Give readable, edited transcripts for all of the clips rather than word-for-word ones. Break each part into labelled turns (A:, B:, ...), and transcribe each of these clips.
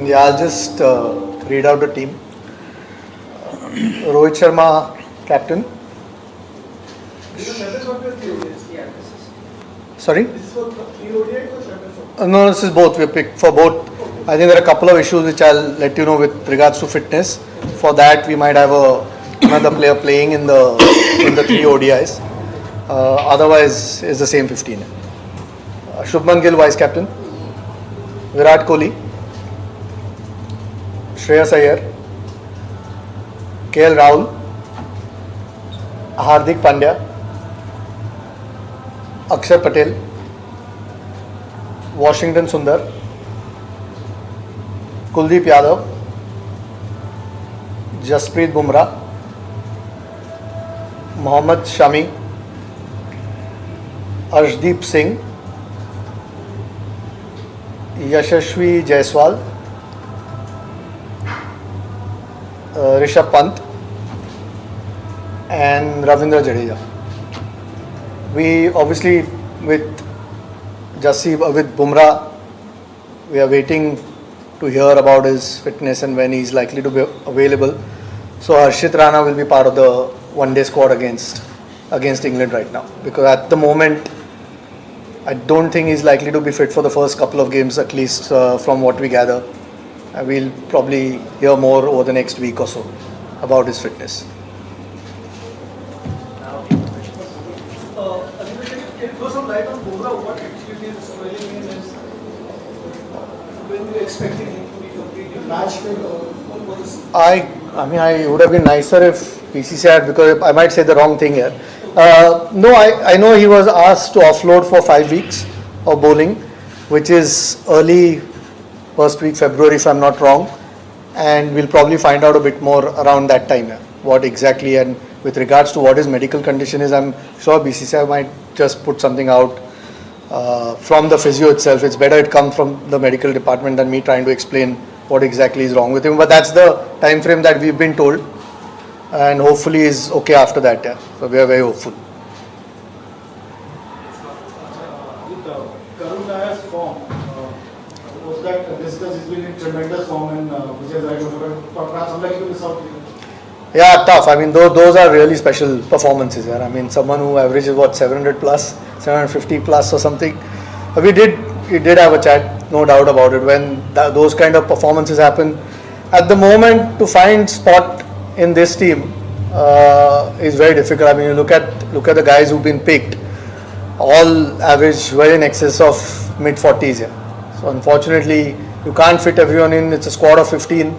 A: Yeah, I'll just read out the team. Rohit Sharma, captain. Sorry? No, this is both. We picked for both. I think there are a couple of issues which I'll let you know with regards to fitness. For that, we might have another player playing in the three ODIs. Otherwise, it's the same 15. Shubman Gill, vice captain. Virat Kohli. Shreyas Iyer. KL Rahul. Hardik Pandya. Akshar Patel. Washington Sundar. Kuldeep Yadav. Jasprit Bumrah. Mohammad Shami. Arshdeep Singh. Yashashvi Jaiswal. Rishabh Pant. And Ravindra Jadeja. We obviously with Bumrah, we are waiting to hear about his fitness and when he's likely to be available. So Harshit Rana will be part of the one-day squad against England right now, because at the moment I don't think he's likely to be fit for the first couple of games, at least from what we gather. We'll probably hear more over the next week or so about his fitness.
B: Can you throw some light on Bumrah? What actually is swelling in his? When we expecting him to be completely match fit, or what is?
A: I would have been nicer if PCC had, because I might say the wrong thing here. No, I know he was asked to offload for 5 weeks of bowling, which is early first week February if I'm not wrong, and we'll probably find out a bit more around that time, what exactly, and with regards to what his medical condition is, I'm sure BCCI might just put something out from the physio itself. It's better it comes from the medical department than me trying to explain what exactly is wrong with him, but that's the time frame that we've been told, and hopefully is okay after that. So we are very hopeful.
B: Karun Nayar's form, was that discussed? He's been in tremendous form, and which has perhaps unlikely to miss out.
A: Yeah, tough. I mean, those are really special performances. I mean, someone who averages 700 plus, 750 plus or something. We did have a chat, no doubt about it. When those kind of performances happen, at the moment to find spot in this team is very difficult. I mean, you look at the guys who've been picked, all average well in excess of mid 40s. So unfortunately, you can't fit everyone in. It's a squad of 15.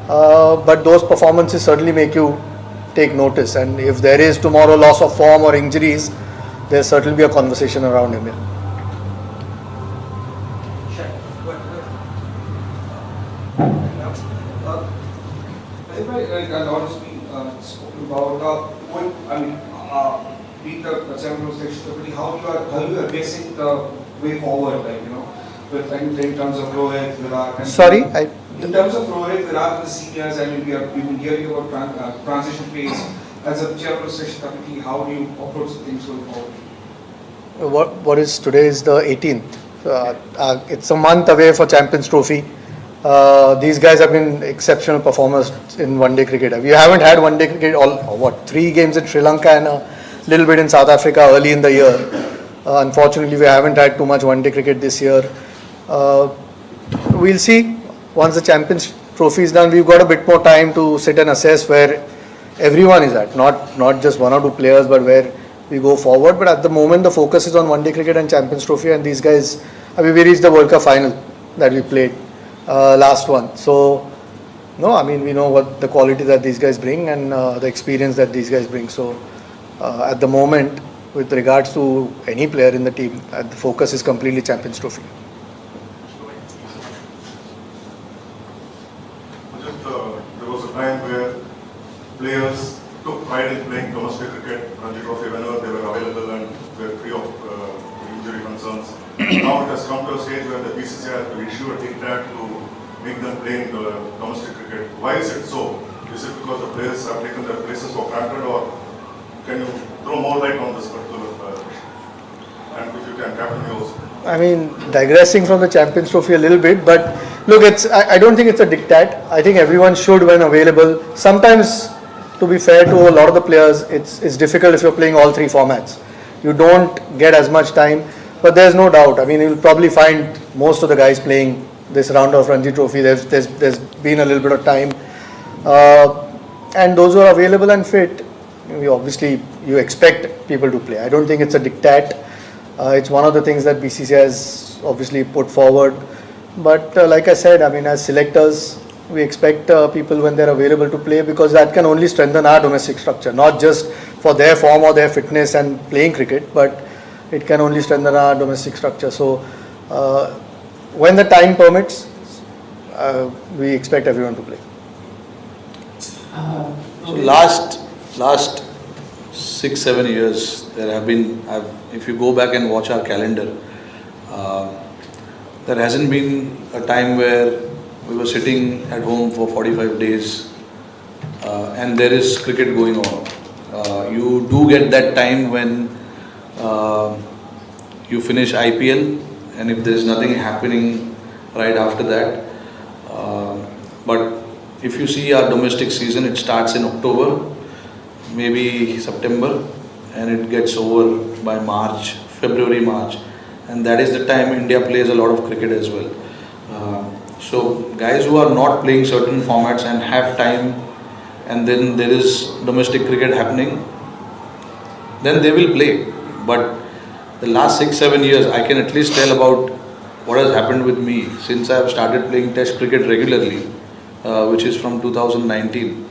A: But those performances certainly make you take notice, and if there is tomorrow loss of form or injuries, there'll certainly be a conversation around him.
C: A lot has been spoken about being the Champions League. How you are guessing the way forward, in terms of Rohit, Virat.
A: Sorry,
C: in terms of Rohit, Virat, the seniors, we've been hearing about transition phase. As a chairman session committee, how do you approach things going forward?
A: What is today is the 18th. It's a month away for Champions Trophy. These guys have been exceptional performers in one-day cricket. We haven't had one-day cricket 3 games in Sri Lanka and a little bit in South Africa early in the year. Unfortunately, we haven't had too much one-day cricket this year. We'll see. Once the Champions Trophy is done, we've got a bit more time to sit and assess where everyone is at, not just 1 or 2 players, but where we go forward. But at the moment, the focus is on one-day cricket and Champions Trophy, and these guys, we reached the World Cup final that we played last one. So, no, we know what the quality that these guys bring and the experience that these guys bring. So, at the moment, with regards to any player in the team, the focus is completely Champions Trophy.
D: There was a time where players took pride in playing domestic cricket, Ranji Trophy, whenever they were available and were free of injury concerns. Now it has come to a stage where the BCCI has to issue a diktat to make them play in the domestic cricket. Why is it so? Is it because the players have taken their places for granted, or can you throw more light on this particular issue? And if you can, captain me also.
A: Digressing from the Champions Trophy a little bit, but Look, I don't think it's a diktat. I think everyone should when available. Sometimes, to be fair to a lot of the players, it's difficult if you're playing all three formats. You don't get as much time, but there's no doubt. I mean, you'll probably find most of the guys playing this round of Ranji Trophy. There's been a little bit of time, and those who are available and fit, you expect people to play. I don't think it's a diktat. It's one of the things that BCCI has obviously put forward. But like I said, I mean, as selectors, we expect people when they're available to play, because that can only strengthen our domestic structure, not just for their form or their fitness and playing cricket, but it can only strengthen our domestic structure. So when the time permits, we expect everyone to play.
E: So last 6-7 years, there have been, if you go back and watch our calendar, there hasn't been a time where we were sitting at home for 45 days and there is cricket going on. You do get that time when you finish IPL, and if there is nothing happening right after that. But if you see our domestic season, it starts in October, maybe September, and it gets over by March, February, March. And that is the time India plays a lot of cricket as well. So guys who are not playing certain formats and have time, and then there is domestic cricket happening, then they will play. But the last 6-7 years, I can at least tell about what has happened with me since I have started playing Test cricket regularly, which is from 2019.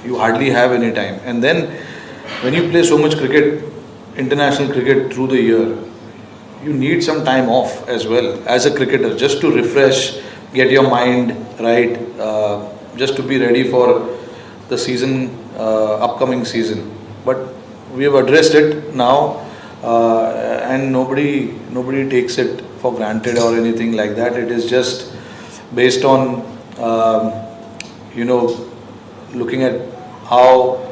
E: You hardly have any time. And then when you play so much cricket, international cricket through the year, you need some time off as well as a cricketer, just to refresh, get your mind right, just to be ready for the season, upcoming season. But we have addressed it now, and nobody takes it for granted or anything like that. It is just based on looking at how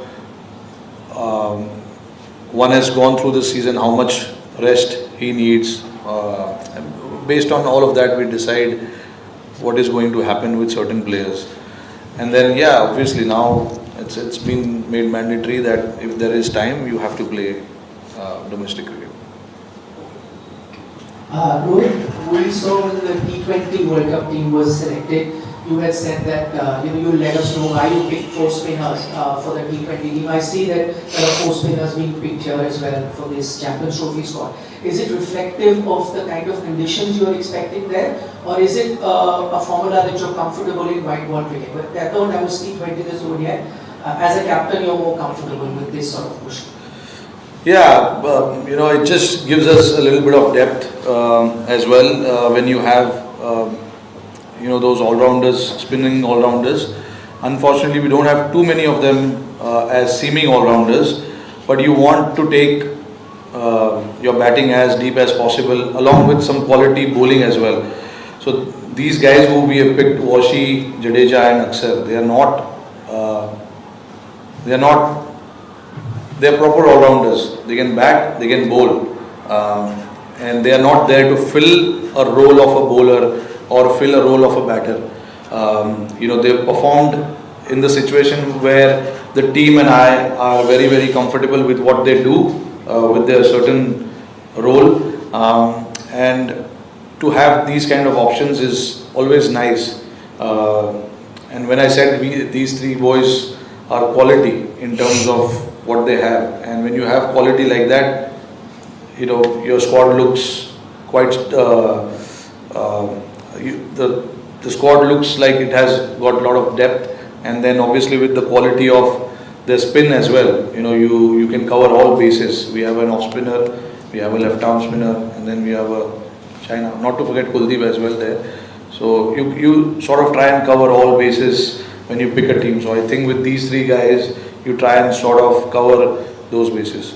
E: one has gone through the season, how much rest he needs. Based on all of that, we decide what is going to happen with certain players. And then, yeah, obviously now it's been made mandatory that if there is time, you have to play domestic cricket.
F: Rohit, we saw when the T20 World Cup team was selected, you had said that you'll let us know why you picked 4 spinners for the T20 team. I see that there are 4 spinners being picked here as well for this Champions Trophy squad. Is it reflective of the kind of conditions you are expecting there, or is it a formula that you're comfortable in white ball cricket? But that don't have a T20 this over yet. As a captain, you're more comfortable with this sort of push.
E: Yeah, it just gives us a little bit of depth as well when you have those all-rounders, spinning all-rounders. Unfortunately, we don't have too many of them as seeming all-rounders, but you want to take your batting as deep as possible, along with some quality bowling as well. So these guys who we have picked, Washi, Jadeja and Aksar, they're proper all-rounders. They can bat, they can bowl, and they are not there to fill a role of a bowler or fill a role of a batter. They've performed in the situation where the team and I are very, very comfortable with what they do, with their certain role, and to have these kind of options is always nice. And when I said these 3 boys are quality in terms of what they have, and when you have quality like that, your squad looks quite the squad looks like it has got a lot of depth. And then obviously with the quality of the spin as well, you can cover all bases. We have an off spinner, we have a left arm spinner, and then we have a China, not to forget Kuldeep as well there. So you sort of try and cover all bases when you pick a team. So I think with these 3 guys, you try and sort of cover those bases.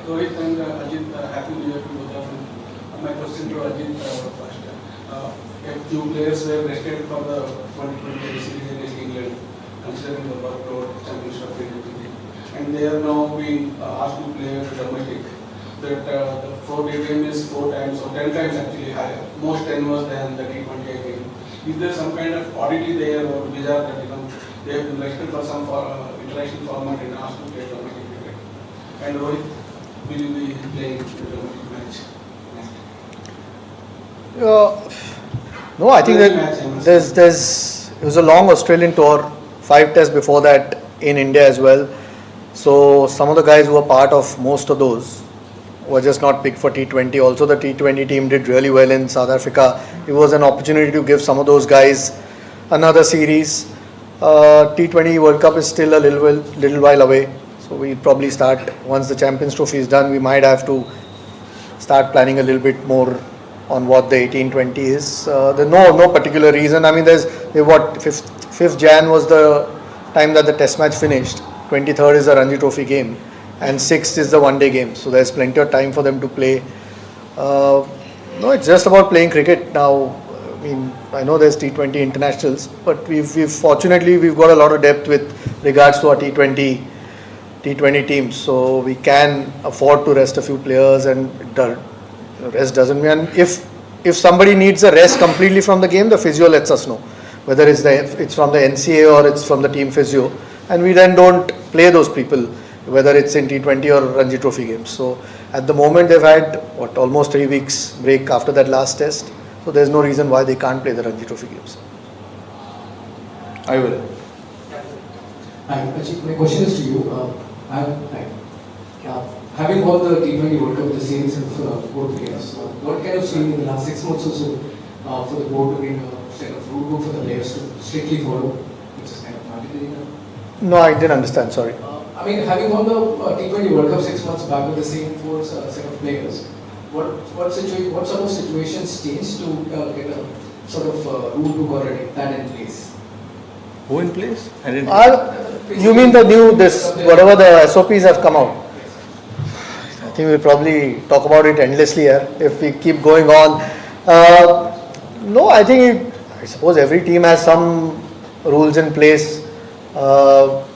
B: Rohit and Ajit, happy New Year to both of you. My question to Ajit first. A few players were rested for the 2020 series against England, considering the workload, championship, and they are now being asked to play domestic. that the 4-day game is 4 times or 10 times actually higher, more tenuous than the T20 game. Is there some kind of oddity there or bizarre that they have been restricted for some international format in asked to play domestic cricket? And Rohit, will you be playing the domestic match?
A: No, I think that it was a long Australian tour, 5 tests before that in India as well. So some of the guys who were part of most of those were just not picked for T20. Also the T20 team did really well in South Africa. It was an opportunity to give some of those guys another series. T20 World Cup is still a little while away. So we'll probably start, once the Champions Trophy is done, we might have to start planning a little bit more on what the 18-20 is. There's no particular reason. I mean, 5th Jan was the time that the test match finished. 23rd is the Ranji Trophy game. And 6th is the one-day game. So there's plenty of time for them to play. No, it's just about playing cricket now. I mean, I know there's T20 internationals, but fortunately we've got a lot of depth with regards to our T20 teams. So we can afford to rest a few players, and rest doesn't mean if somebody needs a rest completely from the game, the physio lets us know whether it's from the NCA or it's from the team physio, and we then don't play those people whether it's in T20 or Ranji Trophy games. So at the moment they've had almost 3 weeks break after that last test, so there's no reason why they can't play the Ranji Trophy games.
E: I will.
G: Hi, Ajit, my question is to you. Having won the T20 World Cup, the series of board players, what kind of stream in the last 6 months or so for the board to make a set of rule book for the players to strictly follow, which is kind of mandatory now?
A: No, I didn't understand, sorry.
G: I mean, having won the T20 World Cup 6 months back with the same 4 set of players, what sort of situations changed to get a sort of rule book or that in place?
E: Who in place? I didn't.
A: You mean the new, whatever the SOPs have come out? I think we'll probably talk about it endlessly here if we keep going on. No, I suppose every team has some rules in place.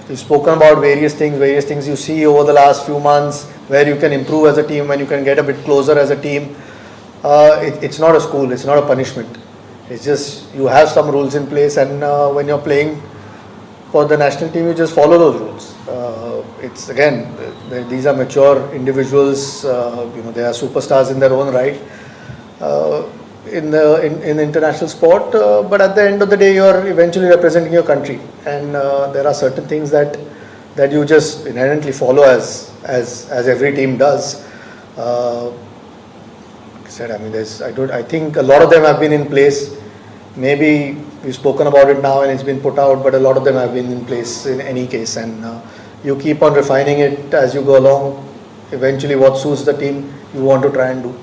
A: We've spoken about various things you see over the last few months where you can improve as a team, when you can get a bit closer as a team. It's not a school, it's not a punishment. It's just you have some rules in place, and when you're playing for the national team, you just follow those rules. It's again, these are mature individuals. They are superstars in their own right in international sport. But at the end of the day, you are eventually representing your country, and there are certain things that you just inherently follow as every team does. I think a lot of them have been in place. Maybe we've spoken about it now and it's been put out, but a lot of them have been in place in any case, and you keep on refining it as you go along. Eventually what suits the team you want to try and do.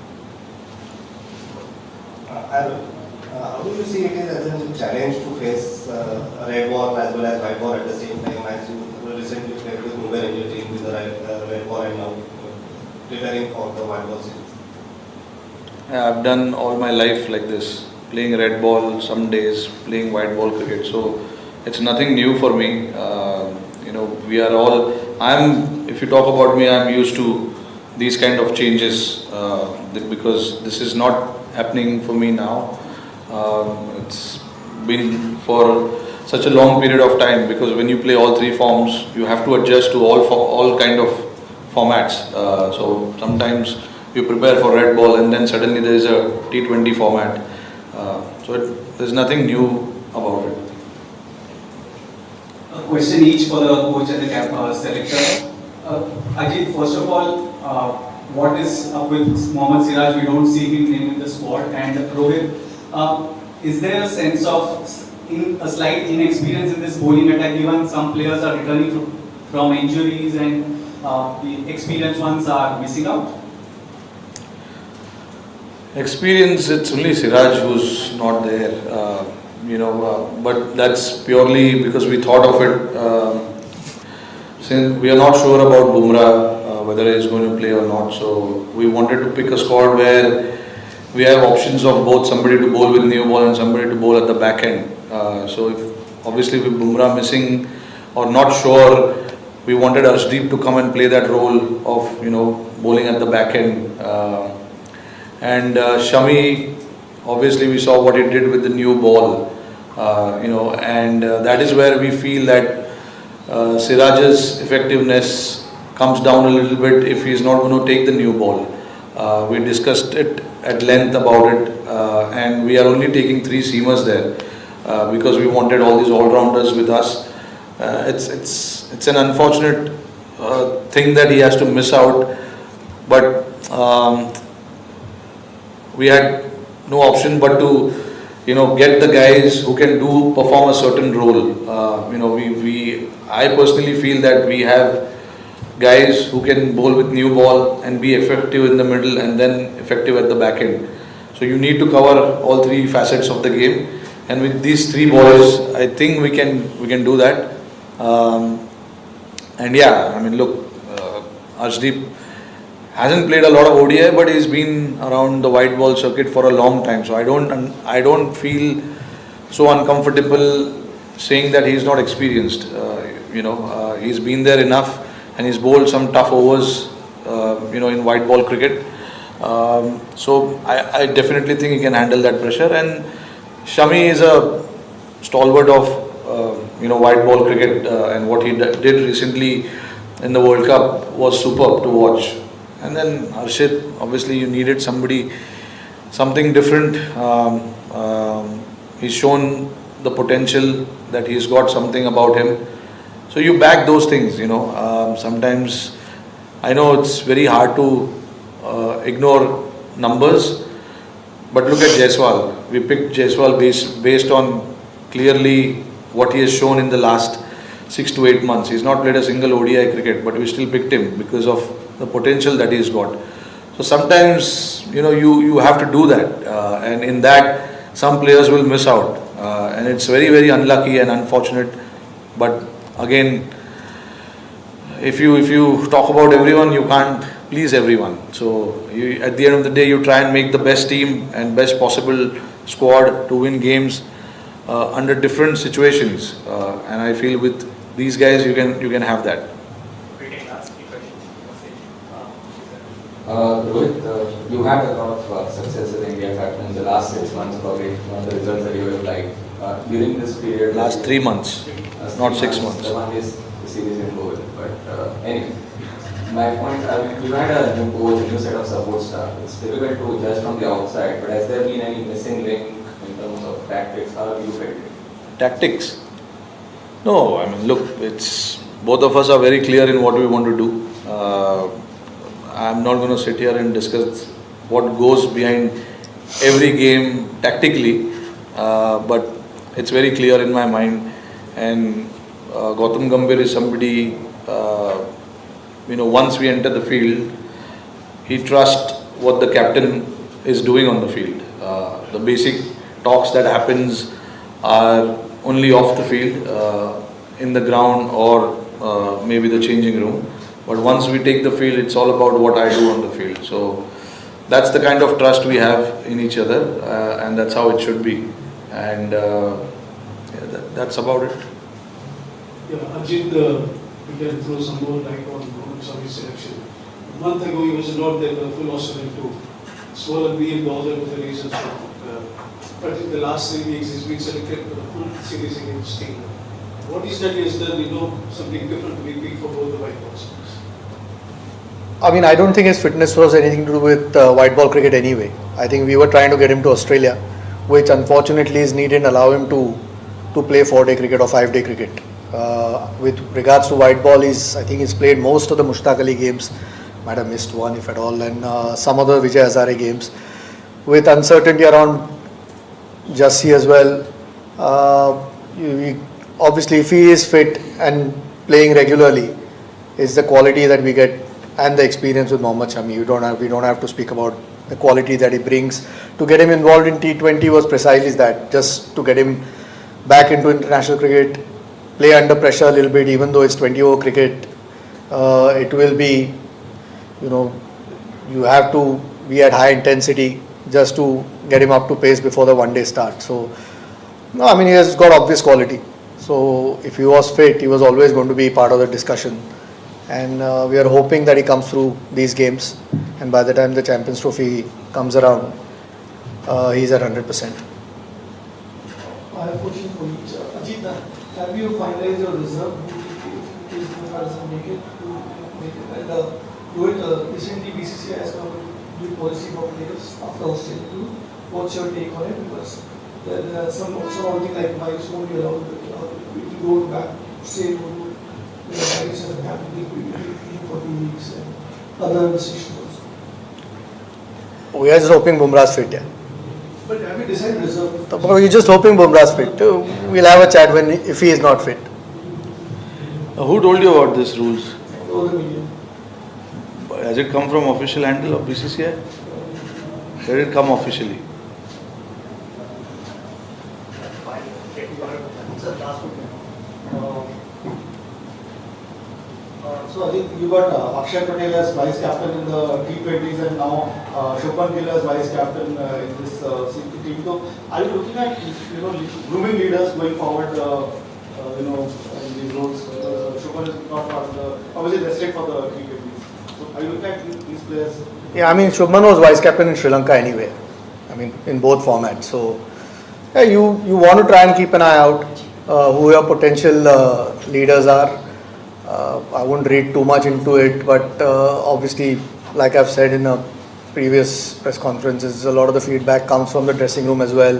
H: How do you see it as a challenge to face a red ball as well as white ball at the same time, as you recently played with Mumbai Indian team with the red ball and now preparing for the white ball series?
E: I've done all my life like this, playing red ball some days, playing white ball cricket. So it's nothing new for me. We are all. If you talk about me, I'm used to these kind of changes because this is not happening for me now. It's been for such a long period of time, because when you play all 3 forms, you have to adjust to all kind of formats. So sometimes you prepare for red ball and then suddenly there is a T20 format. There's nothing new about it.
I: A question each for the coach and the selector. Ajit, first of all, what is up with Mohammad Siraj? We don't see him named in the squad. And Rohit, is there a sense of a slight inexperience in this bowling attack, given some players are returning from injuries and the experienced ones are missing out?
E: Experience, it's only Siraj who's not there, but that's purely because we thought of it. Since we are not sure about Bumrah, whether he is going to play or not, so we wanted to pick a squad where we have options of both somebody to bowl with new ball and somebody to bowl at the back end. So if obviously with Bumrah missing or not sure we wanted Arshdeep to come and play that role of, bowling at the back end. And Shami, obviously we saw what he did with the new ball, and that is where we feel that Siraj's effectiveness comes down a little bit if he is not going to take the new ball. We discussed it at length about it, and we are only taking 3 seamers there because we wanted all these all-rounders with us. It's an unfortunate thing that he has to miss out, but we had no option but to get the guys who can perform a certain role. I personally feel that we have guys who can bowl with new ball and be effective in the middle and then effective at the back end. So you need to cover all 3 facets of the game, and with these 3 boys, I think we can do that. And yeah, I mean, look, Arshdeep hasn't played a lot of ODI, but he's been around the white ball circuit for a long time. So I don't feel so uncomfortable saying that he's not experienced. He's been there enough, and he's bowled some tough overs, in white ball cricket. So I definitely think he can handle that pressure. And Shami is a stalwart of white ball cricket, and what he did recently in the World Cup was superb to watch. And then Harshit, obviously you needed something different. He's shown the potential that he's got something about him. So you back those things, sometimes I know it's very hard to ignore numbers, but look at Jaiswal. We picked Jaiswal based on clearly what he has shown in the last 6 to 8 months. He's not played a single ODI cricket, but we still picked him because of the potential that he's got. So sometimes, you have to do that, and in that some players will miss out, and it's very, very unlucky and unfortunate. But again, if you talk about everyone, you can't please everyone. So at the end of the day, you try and make the best team and best possible squad to win games under different situations, and I feel with these guys you can have that.
J: Rohit, you had a lot of success in India captain in the last 6 months, probably one of the results that you would have liked. During this period,
E: last 3 months, not 6 months.
J: The one is the series in goal. But anyway, my point, you had a new coach, a new set of support staff. It's difficult to judge from the outside, but has there been any missing link in terms of tactics? How have you felt it?
E: Tactics? No, I mean, look, both of us are very clear in what we want to do. I'm not going to sit here and discuss what goes behind every game tactically, but it's very clear in my mind. And Gautam Gambhir is somebody, once we enter the field, he trusts what the captain is doing on the field. The basic talks that happens are only off the field, in the ground or maybe the changing room. But once we take the field, it's all about what I do on the field. So that's the kind of trust we have in each other, and that's how it should be. And that's about it.
B: Yeah, Ajit, we can throw some more light on Rohit Sharma's selection. A month ago, he was not there, the full Australian tour. So be in bother with the reasons for but in the last 3 weeks, he's been selected for the full series against England. What is that he has done, something different to be big for both the white balls?
A: I mean, I don't think his fitness was anything to do with white ball cricket anyway. I think we were trying to get him to Australia, which unfortunately is needed and allow him to play 4-day cricket or 5-day cricket. With regards to white ball, I think he's played most of the Mushtaq Ali games, might have missed one if at all, and some other Vijay Hazare games. With uncertainty around Jassi as well, obviously if he is fit and playing regularly, is the quality that we get and the experience with Mohammad Shami. We don't have to speak about the quality that he brings. To get him involved in T20 was precisely that, just to get him back into international cricket, play under pressure a little bit, even though it's 20-over cricket. It will be, you have to be at high intensity just to get him up to pace before the one-day start. So, no, I mean, he has got obvious quality. So, if he was fit, he was always going to be part of the discussion. and we are hoping that he comes through these games, and by the time the Champions Trophy comes around, he's at 100%.
K: I have a question for you. Ajit, have you finalized your reserve? Is doesn't make it to make it? And Rohit, recently BCCI has come with new policy for players after Australia too. What's your take on it? Because there are some thing like milestone you allowed to go back, say to guys have to be for 2 weeks and other restrictions.
A: We are just hoping Bumrah's fit, yeah.
K: But have you decided reserve?
A: We're just hoping Bumrah's fit. We'll have a chat if he is not fit.
E: Who told you about these rules?
K: All the media.
E: Has it come from official handle of BCCI? Where did it come officially?
K: So I think you got Akshay Patel as vice captain in the T20s and now Shubman Gill as vice captain in this team. So are you looking at grooming leaders going forward? In these roles. Shubman is not part of the obviously restricted for the T20s. So are you looking at these players?
A: Yeah, I mean Shubman was vice captain in Sri Lanka anyway. I mean in both formats. So yeah, you want to try and keep an eye out who your potential leaders are. I wouldn't read too much into it, but obviously, like I've said in previous press conferences, a lot of the feedback comes from the dressing room as well.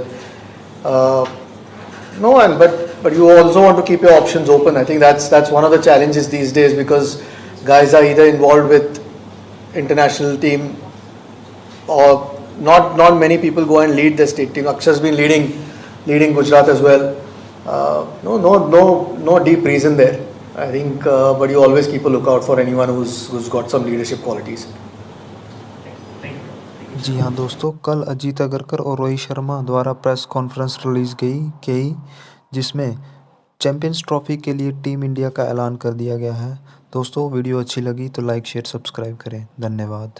A: But you also want to keep your options open. I think that's one of the challenges these days because guys are either involved with international team or not many people go and lead the state team. Akshar's been leading Gujarat as well. No deep reason there. I think, but you always keep a lookout for anyone who's got some leadership qualities.
L: जी हाँ दोस्तों, कल अजीत अगरकर और रोहित शर्मा द्वारा press conference release गई जिसमें champions trophy के लिए team India का ऐलान कर दिया गया है। दोस्तों वीडियो अच्छी लगी तो लाइक शेयर सब्सक्राइब करें। धन्यवाद।